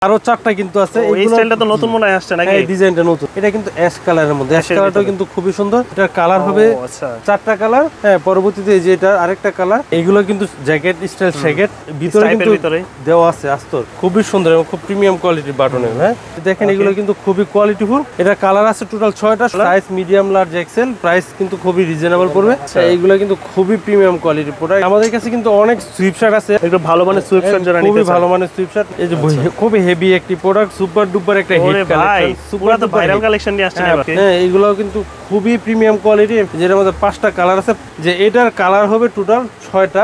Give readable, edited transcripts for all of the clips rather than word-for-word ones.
আরো চারটা কিন্তু আছে। এই স্টাইলটা তো নতুন মনে হয় আসছে নাকি? এই ডিজাইনটা নতুন। এটা কিন্তু অ্যাশ কালারের মধ্যে। অ্যাশ কালারটাও কিন্তু খুবই সুন্দর। এটার কালার হবে চারটা কালার। হ্যাঁ, পরবর্তীতে এই যে এটা আরেকটা কালার। এগুলো কিন্তু জ্যাকেট স্টাইল জ্যাকেট, ভিতরে কিন্তু দেওয়া আছে আস্তর। খুবই সুন্দর এবং খুব প্রিমিয়াম কোয়ালিটির বাটনের। হ্যাঁ, দেখেন এগুলো কিন্তু খুবই কোয়ালিটিফুল। এটা কালার আছে টোটাল 6টা, size medium, large, XL. Price কিন্তু খুবই রিজনেবল পড়বে। এইগুলো কিন্তু খুবই প্রিমিয়াম কোয়ালিটির প্রোডাক্ট। আমাদের কাছে কিন্তু অনেক সুইফট শার্ট আছে, একটু ভালো মানের সুইফট শার্ট যারা নিতে চায়, খুবই ভালো মানের সুইফট শার্ট। এই যে খুবই হেভি একটি প্রোডাক্ট, সুপার ডুপার একটা হিট কালেকশন, সুপার তো ভাইরাল কালেকশন নিয়ে আসছেন এবার। হ্যাঁ, এগুলো কিন্তু খুবই প্রিমিয়াম কোয়ালিটি, যেটার মধ্যে 5টা কালার আছে। যে এটার কালার হবে টোটাল 6টা।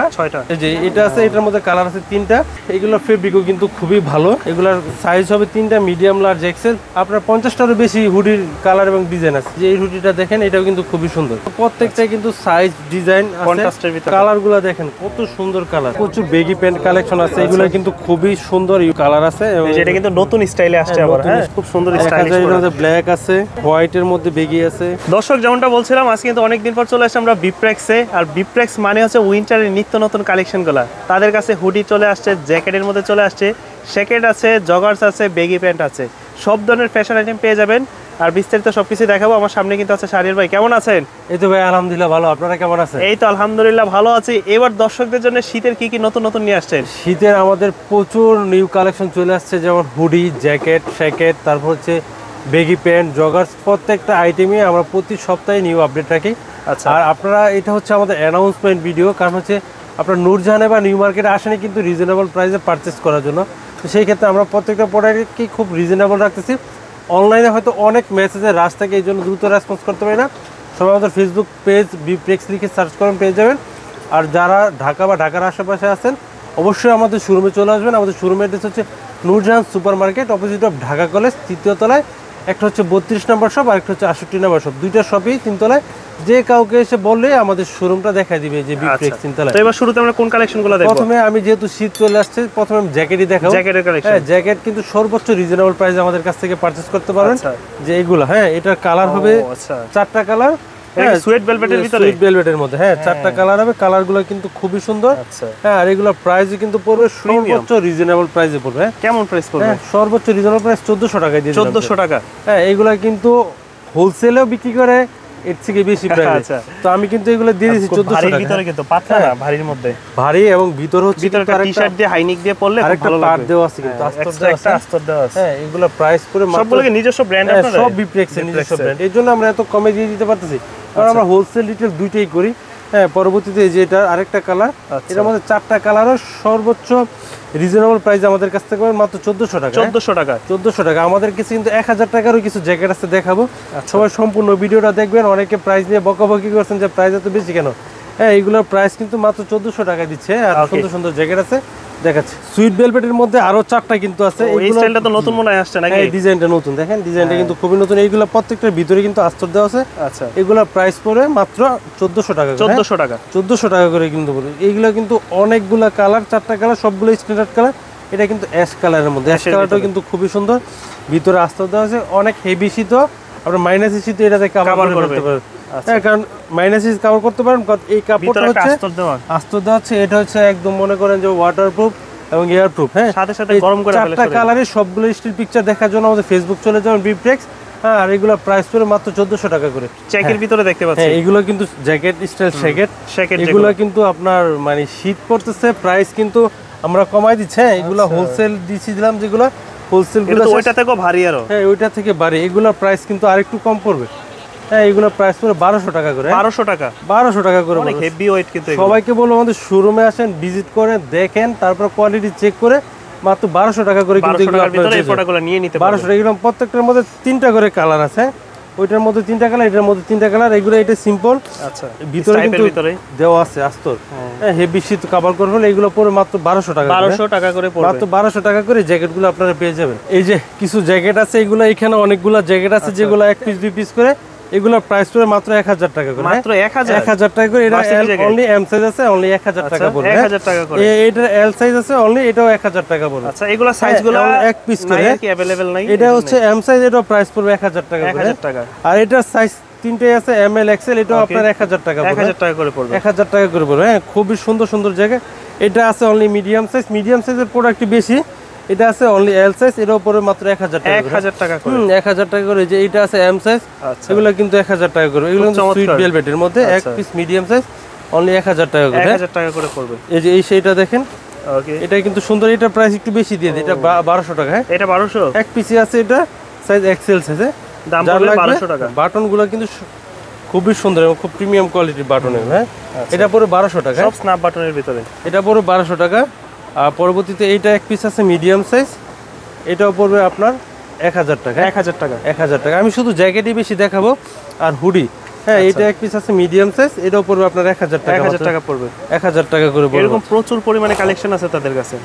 এই যে এটা আছে, এটার মধ্যে কালার আছে 3টা। এগুলোর ফেব্রিকও কিন্তু খুবই ভালো। এগুলোর সাইজ হবে 3টা, মিডিয়াম, লার্জ, এক্সেল। আপনার 50টারও বেশি হুডির কালার এবং ডিজাইন আছে। যে এই হুডিটা দেখেন, এটাও কিন্তু খুবই সুন্দর। প্রত্যেকটাই কিন্তু সাইজ ডিজাইন কন্ট্রাস্টের ভিতরে। কালারগুলো দেখেন কত সুন্দর কালার। প্রচুর বেগি প্যান্ট কালেকশন আছে, এগুলো কিন্তু খুবই সুন্দর কালার আছে। এবং এটা কিন্তু নতুন স্টাইলে আসছে আবার। হ্যাঁ, খুব সুন্দর স্টাইলিশ। এর মধ্যে ব্ল্যাক আছে, হোয়াইটের মধ্যে বেগি আছে। দর্শক, যেমনটা বলছিলাম, আজকে কিন্তু অনেকদিন পর চলে আসছে আমরা বিপ্রেক্সে। আর বিপ্রেক্স মানে হচ্ছে উইন্টারের নিত্য নতুন কালেকশনগুলো। তাদের কাছে হুডি চলে আসছে, জ্যাকেটের মধ্যে চলে আসছে, জ্যাকেট আছে, জগার্স আছে, বেগি প্যান্ট আছে, সব ধরনের ফ্যাশন আইটেম পেয়ে যাবেন। আর বিস্তারিত সবকিছু দেখাবো। আমার সামনে কিন্তু আছে শাহরিয়ার ভাই। কেমন আছেন? এই তো ভাই, আলহামদুলিল্লাহ ভালো। আপনারা কেমন আছেন? এই তো আলহামদুলিল্লাহ ভালো আছি। এবার দর্শকদের জন্য শীতের কি কি নতুন নতুন নিয়ে আসছেন? শীতের আমাদের প্রচুর নিউ কালেকশন চলে আসছে, যেমন হুডি, জ্যাকেট, শ্যাকেট, তারপর হচ্ছে বেগি প্যান্ট, জগার্স। প্রত্যেকটা আইটেমে আমরা প্রতি সপ্তাহে নিউ আপডেট রাখি। আচ্ছা, আর আপনারা, এটা হচ্ছে আমাদের অ্যানাউন্সমেন্ট ভিডিও, কারণ হচ্ছে আপনার নূরজাহানে বা নিউ মার্কেটে আসেনি কিন্তু রিজনেবল প্রাইসে পারচেস করার জন্য। তো সেই ক্ষেত্রে আমরা প্রত্যেকটা প্রোডাক্টকে খুব রিজনেবল রাখতেছি। অনলাইনে হয়তো অনেক মেসেজের রাশ থাকে, এই জন্য দ্রুত রেসপন্স করতে পারি না। সবাই আমাদের ফেসবুক পেজ বিপ্রেক্স লিখে সার্চ করেন, পেয়ে যাবেন। আর যারা ঢাকা বা ঢাকার আশেপাশে আছেন, অবশ্যই আমাদের শোরুমে চলে আসবেন। আমাদের শোরুমের অ্যাড্রেস হচ্ছে Nurjahan super market, opposite of Dhaka college, 3য় তলায়। একটা হচ্ছে 32 নম্বর শপ, আর একটা হচ্ছে 68 নম্বর শপ। দুইটা শপই 3 তলায়। যে কাউকে এসে বললে আমাদের শোরুমটা দেখাই দিবে যে বিপ্রেক্স 3 তলায়। তো এবার শুরুতে আমরা কোন কালেকশনগুলো দেখব? প্রথমে আমি, যেহেতু শীত চলে আসছে, প্রথমে আমি জ্যাকেটই দেখাবো। জ্যাকেটের কালেকশন। হ্যাঁ, জ্যাকেট কিন্তু সর্বোচ্চ রিজনেবল প্রাইসে আমাদের কাছ থেকে পারচেজ করতে পারেন। যে এগুলো, হ্যাঁ, এটার কালার হবে 4টা কালার। হ্যাঁ, সুইট ভেলভেটের ভিতরে, সুইট ভেলভেটের মধ্যে। হ্যাঁ, 4টা কালার হবে। কালারগুলো কিন্তু খুবই সুন্দর। হ্যাঁ, আর এগুলো প্রাইসও কিন্তু পড়বে সর্বোচ্চ রিজনেবল প্রাইসে পড়বে। কেমন প্রাইস পড়বে? হ্যাঁ, সর্বোচ্চ রিজনেবল প্রাইস 1400 টাকায় দিয়ে 1400 টাকা। হ্যাঁ, এগুলো কিন্তু হোলসেলেও বিক্রি করে এর থেকে বেশি প্রাইস। তো আমি কিন্তু এগুলো দিয়ে দিয়েছি 1400 টাকা। ভিতরে কিন্তু পাতলা না, ভারীর মধ্যে ভারী, এবং ভিতর হচ্ছে ভিতরে একটা টি-শার্ট দিয়ে হাইনিক দিয়ে পরলে খুব ভালো লাগবে। পার্ট দেওয়া আছে কিন্তু, আস্তর দেওয়া আছে। হ্যাঁ, এগুলো প্রাইস করে সবগুলো কি নিজস্ব ব্র্যান্ড আপনাদের? সব বিপ্রেক্সের নিজস্ব ব্র্যান্ড। এর জন্য আমরা এত কমে দিয়ে দিতে পারতেছি, কারণ আমরা হোলসেল রিটেল দুইটাই করি। হ্যাঁ, পরবর্তীতে যে এটা আরেকটা কালার, এটার মধ্যে 4টা কালারও সর্বোচ্চ রিজনেবল প্রাইস আমাদের কাছ থেকে মাত্র 1400 টাকা। 1400 টাকা। 1400 টাকা। আমাদের কাছে কিন্তু 1000 টাকারও কিছু জ্যাকেট আছে, দেখাবো। সবাই সম্পূর্ণ ভিডিওটা দেখবেন। অনেকে প্রাইস নিয়ে বকাবকি করছেন যে প্রাইস এত বেশি কেন। হ্যাঁ, এইগুলোর প্রাইস কিন্তু মাত্র 1400 টাকা দিচ্ছে। আর সুন্দর সুন্দর জ্যাকেট আছে, দেখাচ্ছি। সুইট ভেলভেটের মধ্যে আরো 4টা কিন্তু আছে। এই স্টাইলটা তো নতুন মনে হয় আসছে নাকি? এই ডিজাইনটা নতুন, দেখেন ডিজাইনটা কিন্তু খুবই নতুন। এইগুলো প্রত্যেকটার ভিতরে কিন্তু আস্তর দেওয়া আছে। আচ্ছা, এগুলা প্রাইস পড়ে মাত্র 1400 টাকা। 1400 টাকা। 1400 টাকা করে কিন্তু পড়ে। এইগুলা কিন্তু অনেকগুলা কালার, 4টা কালার, সবগুলো স্ট্যান্ডার্ড কালার। এটা কিন্তু অ্যাশ কালারের মধ্যে। অ্যাশ কালারটাও কিন্তু খুবই সুন্দর, ভিতরে আস্তর দেওয়া আছে। অনেক হেভি শীত, আপনার মাইনাস শীত এটাতে কভার করতে পারেন। হ্যাঁ, কারণ মাইনাস কভার করতে পারেন। এই কাপড়টা হচ্ছে আস্তর দেওয়া আছে। এটা হচ্ছে একদম মনে করেন যে ওয়াটারপ্রুফ এবং এয়ার প্রুফ। হ্যাঁ, সাথে সাথে গরম করে ফেলে। 4টা কালারের সবগুলো স্টিল পিকচার দেখার জন্য আমাদের ফেসবুক চলে যাবেন বিপ্রেক্স। হ্যাঁ, আর এগুলো প্রাইস পড়ে মাত্র 1400 টাকা করে। চেকের ভিতরে দেখতে পাচ্ছেন। হ্যাঁ, এগুলো কিন্তু জ্যাকেট স্টাইল জ্যাকেট। এগুলো কিন্তু আপনার মানে শীত পড়তেছে, প্রাইস কিন্তু আমরা কমাই দিচ্ছি। হ্যাঁ, এগুলো হোলসেল দিছিলাম, যেগুলো হোলসেল গুলো ওইটা থেকেও ভারী আরো। হ্যাঁ, ওইটা থেকে ভারী। এগুলোর প্রাইস কিন্তু আরেকটু কম পড়বে। হ্যাঁ, এগুলো প্রাইস পড়ে 1200 টাকা করে। 1200 টাকা। 1200 টাকা করে। অনেক হেভি ওয়েট কিন্তু। সবাইকে বলবো আমাদের শোরুমে আসেন, ভিজিট করেন, দেখেন, তারপর কোয়ালিটি চেক করে মাত্র 1200 টাকা করে কিন্তু এগুলো আপনারা এই প্রোডাক্টগুলো নিয়ে নিতে পারবেন। 1200 টাকা। এগুলো প্রত্যেকটার মধ্যে 3টা করে কালার আছে। ওইটার মধ্যে 3টা কালার, এটার মধ্যে 3টা কালার। এগুলো এটা সিম্পল। আচ্ছা, ভিতরে কিন্তু দেওয়া আছে আস্তর। হ্যাঁ, হেভি শীত কভার করবে। এগুলো পরে মাত্র 1200 টাকা। 1200 টাকা করে পড়বে। মাত্র 1200 টাকা করে জ্যাকেটগুলো আপনারা পেয়ে যাবেন। এই যে কিছু জ্যাকেট আছে, এগুলো এখানে অনেকগুলো জ্যাকেট আছে, যেগুলো 1 পিস 2 পিস করে। এগুলোর প্রাইস পড়ে মাত্র 1000 টাকা করে। মাত্র 1000 টাকা করে। এটা অনলি এম সাইজ আছে, অনলি 1000 টাকা পড়বে। 1000 টাকা করে। এটা এল সাইজ আছে, অনলি এটাও 1000 টাকা পড়বে। আচ্ছা, এগুলো সাইজগুলো 1 পিস করে কি अवेलेबल নাই? এটা হচ্ছে এম সাইজ, এটাও প্রাইস পড়বে 1000 টাকা করে। 1000 টাকা। আর এটার সাইজ 3টাই আছে, এম এল এক্সেল। এটাও আপনার 1000 টাকা পড়বে। 1000 টাকা করে পড়বে। 1000 টাকা করে পড়বে। হ্যাঁ, খুবই সুন্দর সুন্দর জায়গা। এটা আছে অনলি মিডিয়াম সাইজ। মিডিয়াম সাইজের প্রোডাক্ট বেশি, এটা আছে অনলি এল সাইজ, এর উপরে মাত্র 1000 টাকা, 1000 টাকা করে। 1000 টাকা করে। যে এটা আছে এম সাইজ, আচ্ছা, এগুলো কিন্তু 1000 টাকা করে। এগুলো কিন্তু সুইট ভেলভেটের মধ্যে এক পিস মিডিয়াম সাইজ, অনলি 1000 টাকা করে। 1000 টাকা করে পড়বে। এই যে এই সেইটা দেখেন, ওকে, এটা কিন্তু সুন্দর, এটা প্রাইস একটু বেশি দিয়ে দিই, এটা 1200 টাকা। হ্যাঁ, এটা 1200 এক পিসি আছে, এটা সাইজ এক্সেল সাইজে, দাম পড়বে 1200 টাকা। বাটনগুলো কিন্তু খুবই সুন্দর এবং খুব প্রিমিয়াম কোয়ালিটির বাটন। হ্যাঁ, এটা পড়বে 1200 টাকা, সব স্ন্যাপ বাটনের ভিতরে। এটা পড়বে 1200 টাকা। আর পরবর্তীতে এইটা এক পিস আছে মিডিয়াম সাইজ, এটাও পড়বে আপনার 1000 টাকা। 1000 টাকা, 1000 টাকা। আমি শুধু জ্যাকেটই বেশি দেখাবো, আর হুডি, হ্যাঁ, এটা এক পিস আছে মিডিয়াম সাইজ, এটাও পড়বে আপনার 1000 টাকা। 1000 টাকা পড়বে, 1000 টাকা করে পড়বে। এরকম প্রচুর পরিমাণে কালেকশন আছে তাদের কাছে।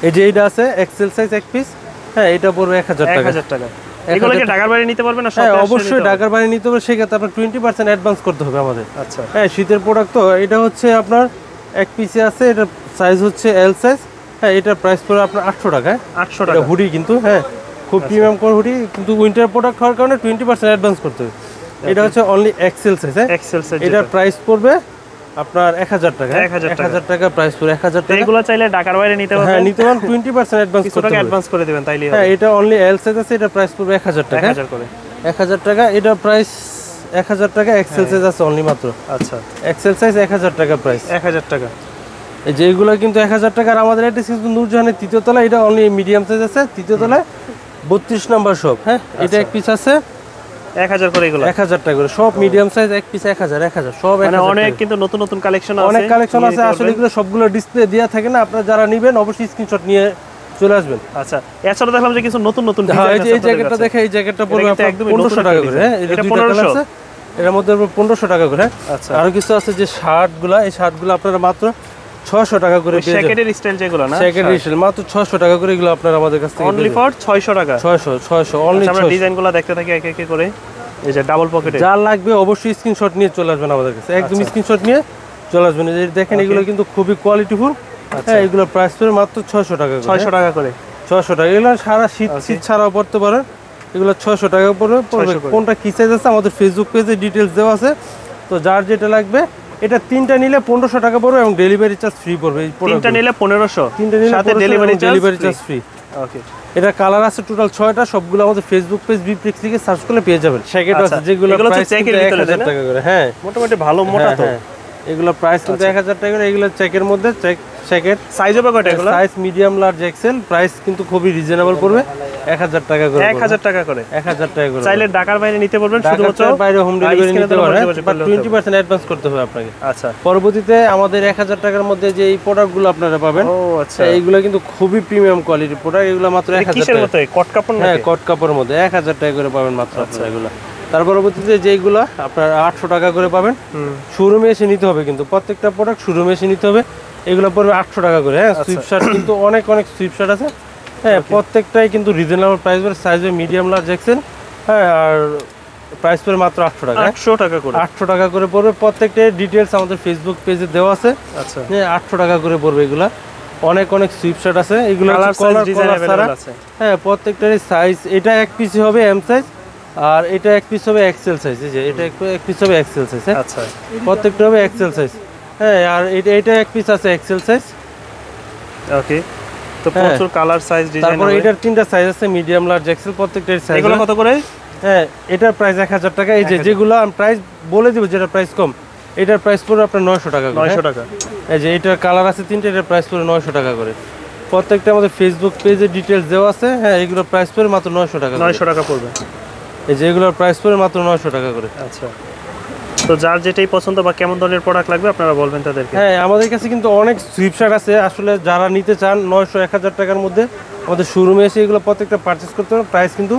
এই যে এইটা আছে এক্সেল সাইজ এক পিস, হ্যাঁ, এটা পড়বে 1000 টাকা। 1000 টাকা। এগুলো কি ঢাকার বাইরে নিতে পারবেন না? হ্যাঁ, অবশ্যই ঢাকার বাইরে নিতে হবে, সেক্ষেত্রে আপনার 20% অ্যাডভান্স করতে হবে আমাদের। আচ্ছা, হ্যাঁ, শীতের প্রোডাক্ট তো। এটা হচ্ছে আপনার এক পিসে আছে, এটা সাইজ হচ্ছে এল সাইজ, হ্যাঁ, এটার প্রাইস পড়বে আপনার 800 টাকা। 800 টাকা হুডি কিন্তু, হ্যাঁ, খুব প্রিমিয়াম কোয়ালিটি হুডি, কিন্তু উইন্টার প্রোডাক্ট হওয়ার কারণে 20% অ্যাডভান্স করতে হবে। এটা হচ্ছে অনলি এক্সেল সাইজ। হ্যাঁ, এক্সেল সাইজ, এটার প্রাইস পড়বে আপনার 1000 টাকা। 1000 টাকা প্রাইস পড়বে, 1000 টাকা। এগুলো চাইলে ঢাকার বাইরে নিতে হবে। হ্যাঁ, নিতে পারেন, 20% অ্যাডভান্স কিছু করতে টাকা হবে। অ্যাডভান্স করে দিবেন তাইলেই হবে। হ্যাঁ, এটা অনলি এল সাইজ আছে, এটা প্রাইস পড়বে 1000 টাকা। 1000 করে, 1000 টাকা। এটা প্রাইস 1000 টাকা, এক্সেল সাইজ আছে অনলি মাত্র। আচ্ছা, এক্সেল সাইজ 1000 টাকা প্রাইস। 1000 টাকা। এই যে এইগুলো কিন্তু 1000 টাকা। আর আমাদের অ্যাড্রেস কিন্তু নূরজাহানের 3য় তলা, এটা অনলি মিডিয়াম সাইজ আছে 3য় তলায় 32 নম্বর শপ। হ্যাঁ, এটা এক পিস আছে 1000 করে, এগুলো 1000 টাকা করে। সব মিডিয়াম সাইজ এক পিস 1000 সব। মানে অনেক কিন্তু নতুন নতুন কালেকশন আছে, অনেক কালেকশন আছে। আসলে এগুলো সবগুলো ডিসপ্লে দেয়া থাকে না, আপনারা যারা নেবেন অবশ্যই স্ক্রিনশট নিয়ে চলে আসবেন। আচ্ছা, এছাড়া দেখলাম যে কিছু নতুন নতুন হ্যাঁ, এই যে এই জ্যাকেটটা দেখে, এই জ্যাকেটটা পড়বে আপনার 1500 টাকা করে। হ্যাঁ, এটা 1500, এর মধ্যে 1500 টাকা করে। আচ্ছা, আর কিছু আছে যে শার্টগুলো, এই শার্টগুলো আপনারা মাত্র 600 টাকা করে পেয়ে যাবেন। জ্যাকেটের স্টাইল যেগুলো না, জ্যাকেটের স্টাইল মাত্র 600 টাকা করে, এগুলো আপনারা আমাদের কাছ থেকে অনলি ফর 600 টাকা। 600 অনলি। আমরা ডিজাইনগুলো দেখতে থাকি এক এক করে। এই যে ডাবল পকেটে যা লাগবে অবশ্যই স্ক্রিনশট নিয়ে চলে আসবেন আমাদের কাছে, একদম স্ক্রিনশট নিয়ে চলে আসবেন। এই যে দেখেন, এগুলো কিন্তু খুবই কোয়ালিটিফুল। হ্যাঁ, এগুলো প্রাইস পড়বে মাত্র 600 টাকা করে। 600 টাকা করে, 600 টাকা। এগুলো সারা শীত ছাড়াও পড়তে পারেন, এগুলো 600 টাকা পড়বে। কোনটা কি সাইজ আছে আমাদের ফেসবুক পেজে ডিটেলস দেওয়া আছে, তো যার যেটা লাগবে। এটা 3টা নিলে 1500 টাকা পড়বে এবং ডেলিভারি চার্জ ফ্রি পড়বে। এই 3টা নিলে 1500, 3টা নিলে সাথে ডেলিভারি চার্জ ফ্রি। ওকে, এটা কালার আছে টোটাল 6টা, সবগুলো আমাদের ফেসবুক পেজ বিপ্লেক্স লিখে সার্চ করলে পেয়ে যাবেন। জ্যাকেট আছে যেগুলো প্রাইস 1000 টাকা করে। হ্যাঁ, মোটামুটি ভালো মোটা তো। এগুলো প্রাইস কিন্তু 1000 টাকা করে। এগুলো চেকের মধ্যে, জ্যাকেট সাইজ হবে কয়টা এগুলো? Size medium, large, XL. Price কিন্তু খুবই রিজনেবল পড়বে, 1000 টাকা করে। 1000 টাকা করে, 1000 টাকা করে। চাইলে ঢাকার বাইরে নিতে পারবেন, শুধুমাত্র বাইরে হোম ডেলিভারি নিতে পারবেন, বাট 20% অ্যাডভান্স করতে হবে আপনাকে। আচ্ছা, পরবর্তীতে আমাদের 1000 টাকার মধ্যে যে এই প্রোডাক্টগুলো আপনারা পাবেন, ও আচ্ছা, এইগুলো কিন্তু খুবই প্রিমিয়াম কোয়ালিটির প্রোডাক্ট। এগুলো মাত্র 1000 কিসের টাকা। মতো কট কাপড় না? হ্যাঁ, কট কাপড়ের মধ্যে 1000 টাকা করে পাবেন মাত্র। আচ্ছা, এগুলো তার পরবর্তীতে যেগুলো আপনার 800 টাকা করে পাবেন। শোরুমে এসে নিতে হবে, কিন্তু প্রত্যেকটা প্রোডাক্ট শোরুমে এসে নিতে হবে। এগুলো পড়বে 800 টাকা করে। হ্যাঁ, সুইপ শার্ট কিন্তু অনেক সুইপ শার্ট আছে। হ্যাঁ, প্রত্যেকটাই কিন্তু রিজনেবল প্রাইস পড়ে, সাইজে মিডিয়াম, লার্জ, এক্সেল। হ্যাঁ, আর প্রাইস পড়ে মাত্র 800 টাকা। 800 টাকা করে, 800 টাকা করে পড়বে। প্রত্যেকটার ডিটেলস আমাদের ফেসবুক পেজে দেওয়া আছে। আচ্ছা, হ্যাঁ, 800 টাকা করে পড়বে। এগুলা অনেক সুইপ শার্ট আছে। এগুলো কালার ডিজাইন अवेलेबल আছে। হ্যাঁ, প্রত্যেকটারই সাইজ, এটা এক পিস হবে এম সাইজ, আর এটা এক পিস হবে এক্সেল সাইজ। এই যে এটা এক পিস হবে এক্সেল সাইজ। আচ্ছা, প্রত্যেকটা হবে এক্সেল সাইজ। হ্যাঁ, আর এটা এক পিস আছে এক্সেল সাইজ। ওকে, তো প্রচুর কালার, সাইজ, ডিজাইন। তারপরে এটার 3টা সাইজ আছে, মিডিয়াম, লার্জ, এক্সেল। প্রত্যেকটার সাইজ। এগুলো কত করে? হ্যাঁ, এটার প্রাইস 1000 টাকা। এই যে যেগুলো আমি প্রাইস বলে দিব, যেটা প্রাইস কম, এটার প্রাইস পড়বে আপনার 900 টাকা করে। 900 টাকা। এই যে এটার কালার আছে 3টা, এটার প্রাইস পড়বে 900 টাকা করে। প্রত্যেকটা আমাদের ফেসবুক পেজে ডিটেলস দেওয়া আছে। হ্যাঁ, এগুলোর প্রাইস পড়বে মাত্র 900 টাকা। 900 টাকা পড়বে। এই যে এগুলোর প্রাইস পড়বে মাত্র 900 টাকা করে। আচ্ছা, তো যার যেটাই পছন্দ বা কেমন ধরনের প্রোডাক্ট লাগবে আপনারা বলবেন তাদেরকে। হ্যাঁ, আমাদের কাছে কিন্তু অনেক সুইপ শার্ট আছে। আসলে যারা নিতে চান 900-1000 টাকার মধ্যে আমাদের শোরুমে এসে এগুলো প্রত্যেকটা পারচেস করতে হবে। প্রাইস কিন্তু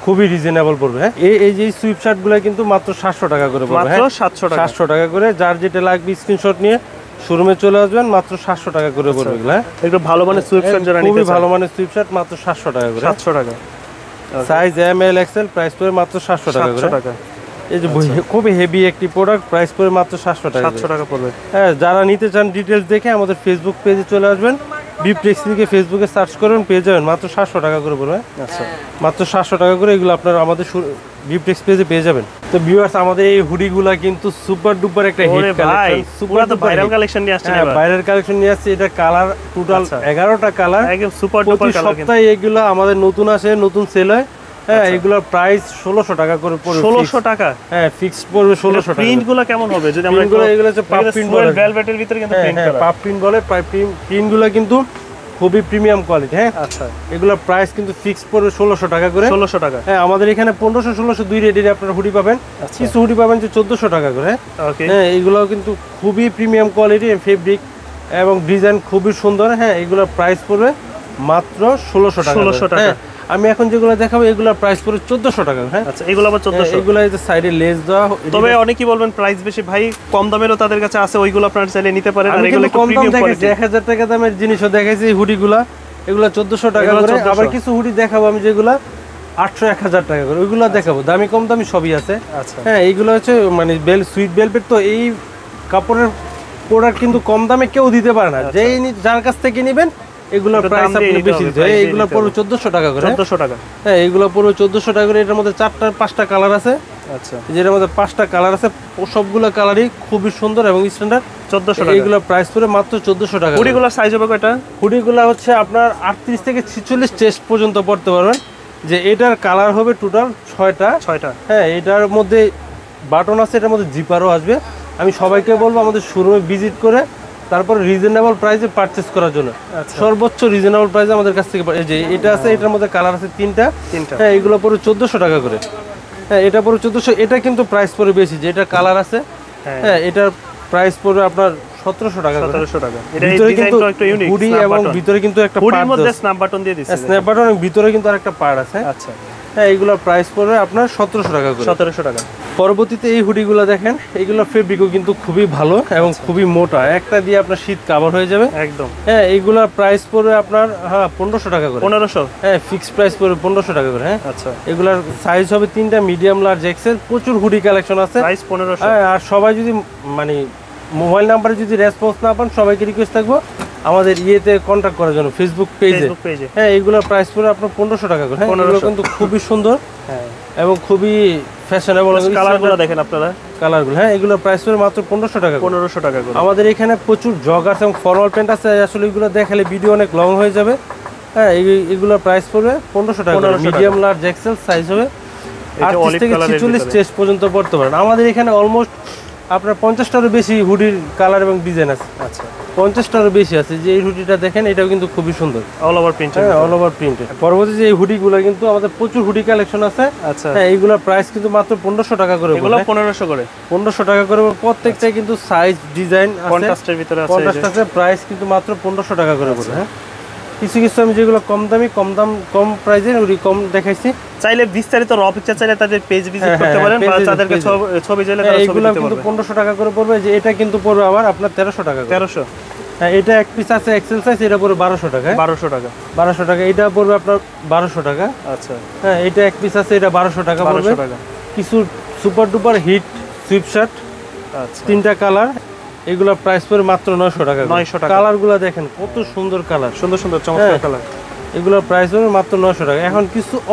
খুবই রিজনেবল পড়বে। হ্যাঁ, এই যে সুইপ শার্টগুলো কিন্তু মাত্র 700 টাকা করে পড়বে। মাত্র 700 টাকা। 700 টাকা করে। যার যেটা লাগবে স্ক্রিনশট নিয়ে শোরুমে চলে আসবেন, মাত্র 700 টাকা করে পড়বে এগুলো। একটু ভালো মানের সুইপ শার্ট যারা নিতে চান, খুবই ভালো মানের সুইপ শার্ট মাত্র 700 টাকা করে। 700 টাকা। সাইজ এম, এল, এক্সেল। প্রাইস পড়বে মাত্র 700 টাকা করে। 700 টাকা। এই যে খুবই হেভি একটি প্রোডাক্ট, প্রাইস পড়বে মাত্র 700 টাকা। 700 টাকা পড়বে। হ্যাঁ, যারা নিতে চান ডিটেলস দেখে আমাদের ফেসবুক পেজে চলে আসবেন, বিপ্লেক্স লিখে ফেসবুকে সার্চ করবেন, পেয়ে যাবেন। মাত্র 700 টাকা করে পড়বে। আচ্ছা, মাত্র 700 টাকা করে। এগুলো আপনারা আমাদের বিপ্রেক্স পেজে পেয়ে যাবেন। তো ভিউয়ার্স আমাদের এই হুডিগুলা কিন্তু সুপার ডুপার একটা হিট কালেকশন, সুপার তো ভাইরাল কালেকশন নিয়ে আসছে। ভাইরাল কালেকশন নিয়ে আসছে। এটা কালার টোটাল 11টা কালার, একদম সুপার ডুপার কালার। সপ্তাহে এগুলো আমাদের নতুন আসে, নতুন সেল হয়। হ্যাঁ, এগুলোর প্রাইস 1600 টাকা করে পড়বে। 1600 টাকা? হ্যাঁ, ফিক্সড পড়বে 1600 টাকা। প্রিন্টগুলো কেমন হবে যদি আমরা এগুলো হচ্ছে পাপ প্রিন্ট বলে, ভেলভেটের ভিতরে কিন্তু প্রিন্ট করা, পাপ প্রিন্ট বলে। প্রিন্টগুলো কিন্তু খুবই প্রিমিয়াম কোয়ালিটি। হ্যাঁ, আচ্ছা, এগুলোর প্রাইস কিন্তু ফিক্সড পড়বে 1600 টাকা করে। 1600 টাকা। হ্যাঁ, আমাদের এখানে 1500 1600 দুই রেটের আপনারা হুডি পাবেন। কিছু হুডি পাবেন যে 1400 টাকা করে। হ্যাঁ, এগুলো কিন্তু খুবই প্রিমিয়াম কোয়ালিটি, ফেব্রিক এবং ডিজাইন খুবই সুন্দর। হ্যাঁ, এগুলোর প্রাইস পড়বে মাত্র 1600 টাকা। 1600 টাকা। আমি এখন যেগুলো দেখাবো এগুলোর প্রাইস পড়বে 1400 টাকা। হ্যাঁ, আচ্ছা, এগুলো আবার 1400। এগুলো এই যে সাইডে লেস দেওয়া। তবে অনেকেই বলবেন প্রাইস বেশি ভাই, কম দামেরও তাদের কাছে আছে, ওইগুলো আপনারা চাইলে নিতে পারেন। আর এগুলো একটু প্রিমিয়াম কোয়ালিটি। 1000 টাকা দামের জিনিসও দেখাইছি হুডিগুলা, এগুলো 1400 টাকা করে। আবার কিছু হুডি দেখাবো আমি যেগুলা 800 1000 টাকা করে, ওইগুলো দেখাবো। দামি কম দামি সবই আছে। আচ্ছা, হ্যাঁ, এইগুলো হচ্ছে মানে সুইট বেলভেট। তো এই কাপড়ের প্রোডাক্ট কিন্তু কম দামে কেউ দিতে পারে না। যেই যার কাছ থেকে নেবেন এগুলোর প্রাইস আপনি বেশি দিতে হয়। এগুলো পুরো 1400 টাকা করে। 1400 টাকা। হ্যাঁ, এগুলো পুরো 1400 টাকা করে। এটার মধ্যে 5টা কালার আছে। আচ্ছা, যেটার মধ্যে 5টা কালার আছে, সবগুলো কালারই খুবই সুন্দর এবং স্ট্যান্ডার্ড। 1400 টাকা। এইগুলো প্রাইস পড়ে মাত্র 1400 টাকা। হুডিগুলোর সাইজ হবে কয়টা? হুডিগুলো হচ্ছে আপনার 38 থেকে 46 চেস্ট পর্যন্ত পড়তে পারবেন। যে এটার কালার হবে টোটাল 6টা। হ্যাঁ, এটার মধ্যে বাটন আছে, এটার মধ্যে জিপারও আসবে। আমি সবাইকে বলবো আমাদের শোরুমে ভিজিট করে তারপর রিজনেবল প্রাইসে পারচেজ করার জন্য। সর্বোচ্চ রিজনেবল প্রাইসে আমাদের কাছ থেকে যে এটা আছে, এটার মধ্যে কালার আছে 3টা। হ্যাঁ, এগুলো পুরো 1400 টাকা করে। হ্যাঁ, এটা পুরো 1400। এটা কিন্তু প্রাইস পড়ে বেশি, যে এটা কালার আছে। হ্যাঁ, এটার প্রাইস পড়বে আপনার 1700 টাকা। 1700 টাকা। এটা ডিজাইনটা একটু ইউনিক। হুডি এবং ভিতরে কিন্তু একটা হুডির মধ্যে স্ন্যাপ বাটন দিয়ে দিয়েছে। স্ন্যাপ বাটন এবং ভিতরে কিন্তু আরেকটা পার্ট আছে। আচ্ছা, হ্যাঁ, এগুলোর প্রাইস পড়বে আপনার 1700 টাকা করে। 1700 টাকা। পরবর্তীতে এই হুডিগুলো দেখেন, এগুলো ফেব্রিকও কিন্তু খুবই ভালো এবং খুবই মোটা। একটা দিয়ে আপনার শীত কভার হয়ে যাবে একদম। হ্যাঁ, এইগুলোর প্রাইস পড়বে আপনার 1500 টাকা করে। 1500? হ্যাঁ, ফিক্সড প্রাইস পড়বে 1500 টাকা করে। হ্যাঁ, আচ্ছা, এগুলার সাইজ হবে 3টা, মিডিয়াম লার্জ এক্সেল। প্রচুর হুডি কালেকশন আছে। প্রাইস 1500। হ্যাঁ, আর সবাই যদি মানে মোবাইল নাম্বারে যদি রেসপন্স না পান, সবাইকে রিকোয়েস্ট থাকবো আমাদের ইয়েতে কন্ট্যাক্ট করার জন্য, ফেসবুক পেজে। হ্যাঁ, এইগুলোর প্রাইস পড়বে আপনার 1500 টাকা করে। হ্যাঁ, এগুলো কিন্তু খুবই সুন্দর। হ্যাঁ, এবং খুবই ফ্যাশনেবল। কালারগুলো দেখেন আপনারা, কালারগুলো। হ্যাঁ, এগুলোর প্রাইস পড়বে মাত্র 1500 টাকা। 1500 টাকা করে। আমাদের এখানে প্রচুর জগার্স এবং ফরমাল প্যান্ট আছে। আসলে এগুলো দেখালে ভিডিও অনেক লং হয়ে যাবে। হ্যাঁ, এগুলোর প্রাইস পড়বে 1500 টাকা। মিডিয়াম লার্জ এক্সেল সাইজ হবে 38 থেকে 46 চেস্ট পর্যন্ত পড়তে পারেন। আমাদের এখানে অলমোস্ট আপনার 50টারও বেশি হুডির কালার এবং ডিজাইন আছে। আচ্ছা, 50টারও বেশি আছে। যে এই হুডিটা দেখেন, এটাও কিন্তু খুবই সুন্দর, অল ওভার প্রিন্ট। হ্যাঁ, অল ওভার প্রিন্টেড। পরবর্তী যে এই হুডিগুলো কিন্তু আমাদের প্রচুর হুডি কালেকশন আছে। আচ্ছা, হ্যাঁ, এইগুলোর প্রাইস কিন্তু মাত্র 1500 টাকা করে। এগুলো 1500 করে। 1500 টাকা করে। প্রত্যেকটাই কিন্তু সাইজ ডিজাইন আছে, কন্ট্রাস্টের ভিতরে আছে। কন্ট্রাস্ট আছে। প্রাইস কিন্তু মাত্র 1500 টাকা করে পড়ে। হ্যাঁ, কিছু আমি যেগুলো কম দামি কম প্রাইসে ওই কম দেখাইছি। চাইলে বিস্তারিত র পিকচার চাইলে তাদের পেজ ভিজিট করতে পারেন, বা তাদেরকে ছবি চাইলে তারা ছবি দিতে পারবে। এগুলো কিন্তু 1500 টাকা করে পড়বে। যে এটা কিন্তু পড়বে আবার আপনার 1300 টাকা। 1300? হ্যাঁ, এটা এক পিস আছে এক্সেল সাইজ, এটা পড়বে 1200 টাকা। 1200 টাকা। 1200 টাকা। এটা পড়বে আপনার 1200 টাকা। আচ্ছা, হ্যাঁ, এটা এক পিস আছে, এটা 1200 টাকা পড়বে। কিছু super duper hit sweatshirt, আচ্ছা, 3টা কালার, এগুলো প্রাইস পড়বে মাত্র 900 টাকা। 900 টাকা। কালারগুলো দেখেন কত সুন্দর কালার, সুন্দর সুন্দর চমৎকার কালার। এগুলোর প্রাইস হবে মাত্র 900 টাকা। এখন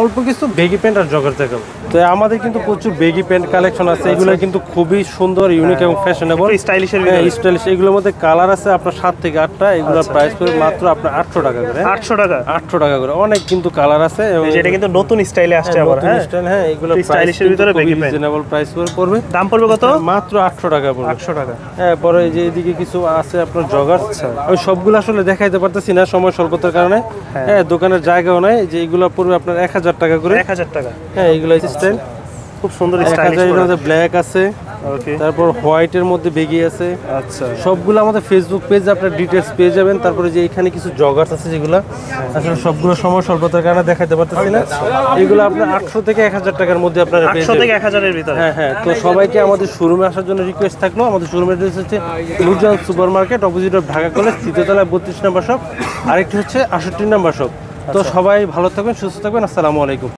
অল্প কিছু বেগি প্যান্ট আর জগার দেখাবো। তো আমাদের কিন্তু প্রচুর বেগি প্যান্ট কালেকশন আছে। এগুলো কিন্তু খুবই সুন্দর, ইউনিক এবং ফ্যাশনেবল, স্টাইলিশের স্টাইলিশ। এগুলোর মধ্যে কালার আছে আপনার 7 থেকে 8টা। এগুলোর প্রাইস পড়বে মাত্র আপনার 800 টাকা করে। 800 টাকা? 800 টাকা করে। অনেক কিন্তু কালার আছে এবং এটা কিন্তু নতুন স্টাইলে আসছে আবার। হ্যাঁ, স্টাইল। হ্যাঁ, এগুলো স্টাইলিশের ভিতরে বেগি প্যান্ট, রিজনেবল প্রাইস পড়বে। দাম পড়বে কত? মাত্র 800 টাকা পড়বে। 800 টাকা। হ্যাঁ, পরে এই যে এদিকে কিছু আছে আপনার জগার। আমি সবগুলো আসলে দেখাইতে পারতেছি না সময় স্বল্পতার কারণে। হ্যাঁ, দোকানের জায়গাও নাই। যে এগুলো পড়বে আপনার 1000 টাকা করে। 1000 টাকা। হ্যাঁ, এগুলো স্টাইল খুব সুন্দর স্টাইলিশ। এর মধ্যে ব্ল্যাক আছে, ওকে, তারপর হোয়াইটের মধ্যে বেগি আছে। আচ্ছা, সবগুলো আমাদের ফেসবুক পেজে আপনার ডিটেইলস পেয়ে যাবেন। তারপরে যে এখানে কিছু জগার্স আছে যেগুলো আসলে সবগুলো সময় স্বল্পতার কারণে দেখাতে পারতেছি না। এগুলো আপনার 800 থেকে 1000 টাকার মধ্যে আপনারা পেয়ে 800 যাবেন। থেকে 1000 এর ভিতরে। হ্যাঁ, হ্যাঁ। তো সবাইকে আমাদের শোরুমে আসার জন্য রিকোয়েস্ট থাকলো। আমাদের শোরুমের অ্যাড্রেস হচ্ছে Nurjahan super market, opposite of Dhaka college, 3য় তলায় 32 নম্বর শপ। আরেকটি হচ্ছে 68 নম্বর শপ। তো সবাই ভালো থাকবেন, সুস্থ থাকবেন। আসসালামু আলাইকুম।